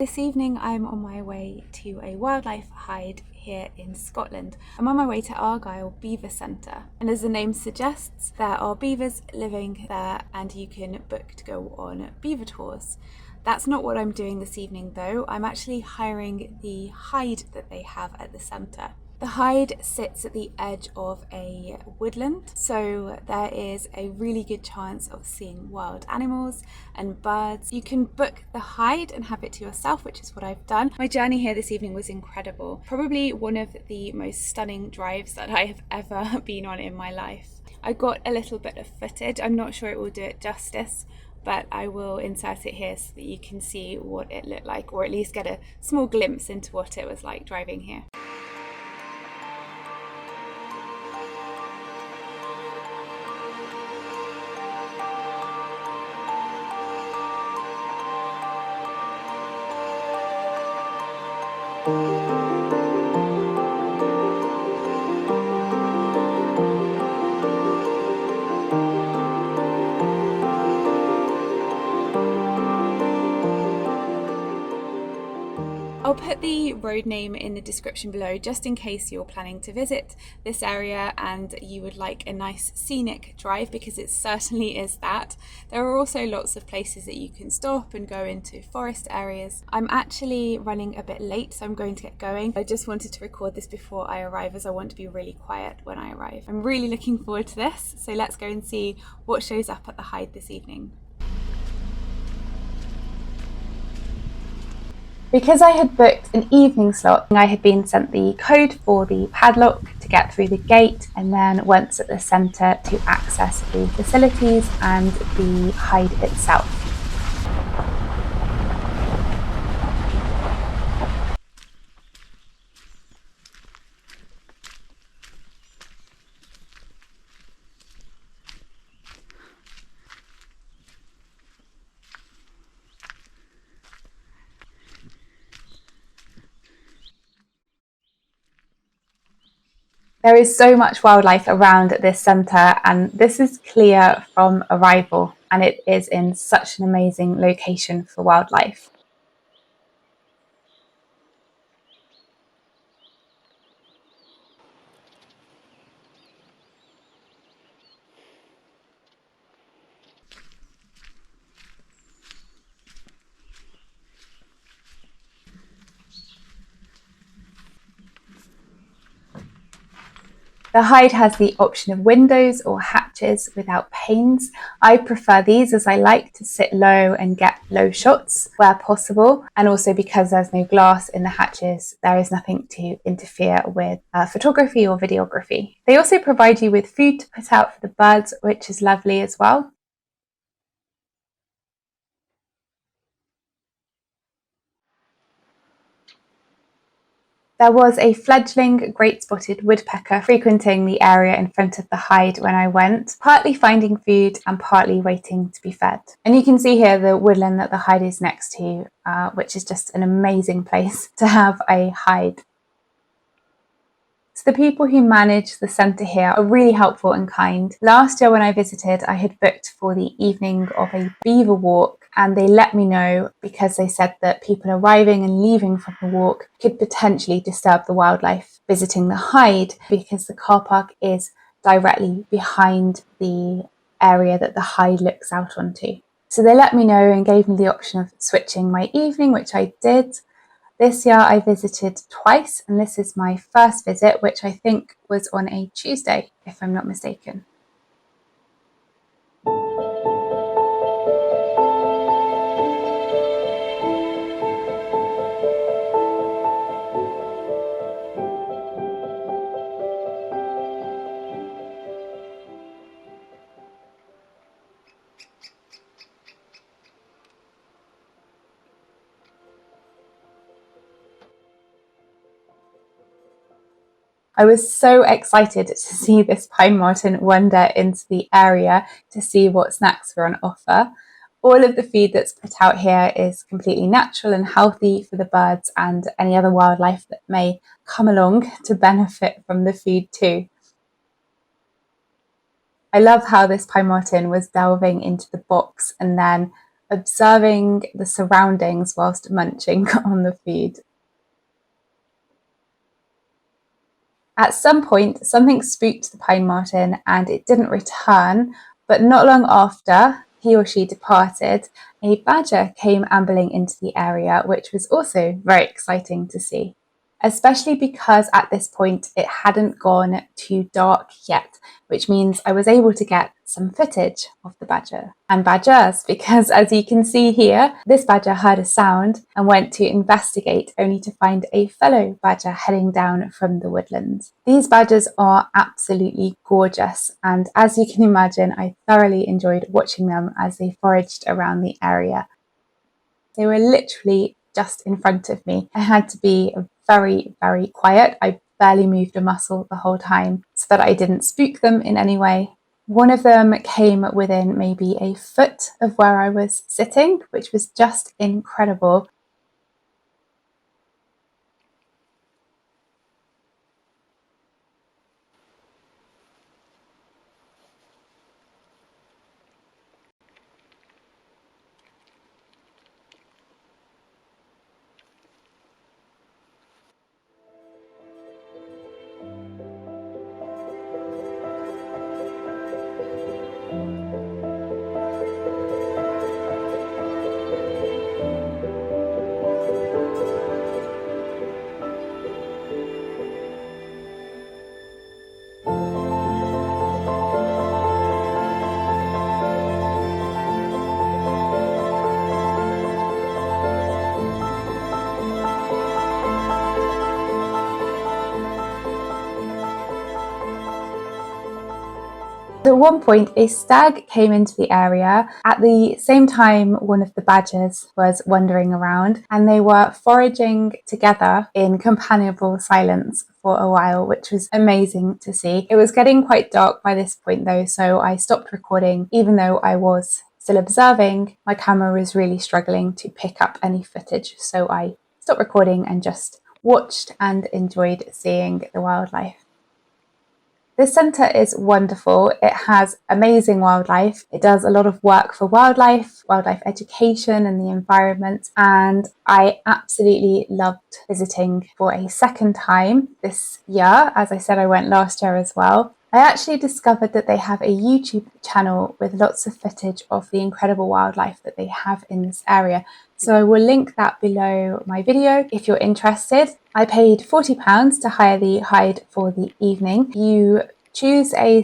This evening I'm on my way to a wildlife hide here in Scotland. I'm on my way to Argyll Beaver Centre, and as the name suggests, there are beavers living there and you can book to go on beaver tours. That's not what I'm doing this evening though. I'm actually hiring the hide that they have at the centre. The hide sits at the edge of a woodland, so there is a really good chance of seeing wild animals and birds. You can book the hide and have it to yourself, which is what I've done. My journey here this evening was incredible. Probably one of the most stunning drives that I have ever been on in my life. I got a little bit of footage. I'm not sure it will do it justice, but I will insert it here so that you can see what it looked like, or at least get a small glimpse into what it was like driving here. I'll put the road name in the description below just in case you're planning to visit this area and you would like a nice scenic drive, because it certainly is that. There are also lots of places that you can stop and go into forest areas. I'm actually running a bit late, so I'm going to get going. I just wanted to record this before I arrive as I want to be really quiet when I arrive. I'm really looking forward to this, so let's go and see what shows up at the hide this evening. Because I had booked an evening slot, I had been sent the code for the padlock to get through the gate, and then once at the centre to access the facilities and the hide itself. There is so much wildlife around this centre, and this is clear from arrival, and it is in such an amazing location for wildlife. The hide has the option of windows or hatches without panes. I prefer these as I like to sit low and get low shots where possible, and also because there's no glass in the hatches, there is nothing to interfere with photography or videography. They also provide you with food to put out for the birds, which is lovely as well. There was a fledgling great-spotted woodpecker frequenting the area in front of the hide when I went, partly finding food and partly waiting to be fed. And you can see here the woodland that the hide is next to, which is just an amazing place to have a hide. So the people who manage the centre here are really helpful and kind. Last year when I visited, I had booked for the evening of a beaver walk, and they let me know because they said that people arriving and leaving from the walk could potentially disturb the wildlife visiting the hide, because the car park is directly behind the area that the hide looks out onto. So they let me know and gave me the option of switching my evening, which I did. This year I visited twice, and this is my first visit, which I think was on a Tuesday, if I'm not mistaken. I was so excited to see this pine marten wander into the area to see what snacks were on offer. All of the feed that's put out here is completely natural and healthy for the birds and any other wildlife that may come along to benefit from the food too. I love how this pine marten was delving into the box and then observing the surroundings whilst munching on the food. At some point, something spooked the pine marten and it didn't return, but not long after he or she departed, a badger came ambling into the area, which was also very exciting to see. Especially because at this point it hadn't gone too dark yet, which means I was able to get some footage of the badger and badgers, because as you can see here, this badger heard a sound and went to investigate, only to find a fellow badger heading down from the woodlands. These badgers are absolutely gorgeous, and as you can imagine, I thoroughly enjoyed watching them as they foraged around the area. They were literally just in front of me. I had to be very, very quiet. I barely moved a muscle the whole time so that I didn't spook them in any way. One of them came within maybe a foot of where I was sitting, which was just incredible. At one point, a stag came into the area. At the same time, one of the badgers was wandering around, and they were foraging together in companionable silence for a while, which was amazing to see. It was getting quite dark by this point though, so I stopped recording. Even though I was still observing, my camera was really struggling to pick up any footage, so I stopped recording and just watched and enjoyed seeing the wildlife. This centre is wonderful. It has amazing wildlife. It does a lot of work for wildlife education and the environment, and I absolutely loved visiting for a second time this year. As I said, I went last year as well. I actually discovered that they have a YouTube channel with lots of footage of the incredible wildlife that they have in this area. So I will link that below my video if you're interested. I paid £40 to hire the hide for the evening. You choose a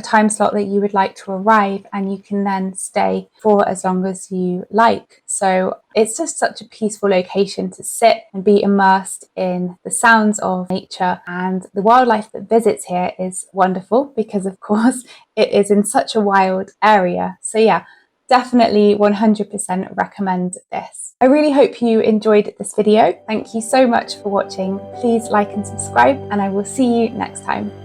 time slot that you would like to arrive, and you can then stay for as long as you like. So it's just such a peaceful location to sit and be immersed in the sounds of nature, and the wildlife that visits here is wonderful because of course it is in such a wild area. So yeah, definitely 100% recommend this. I really hope you enjoyed this video. Thank you so much for watching. Please like and subscribe, and I will see you next time.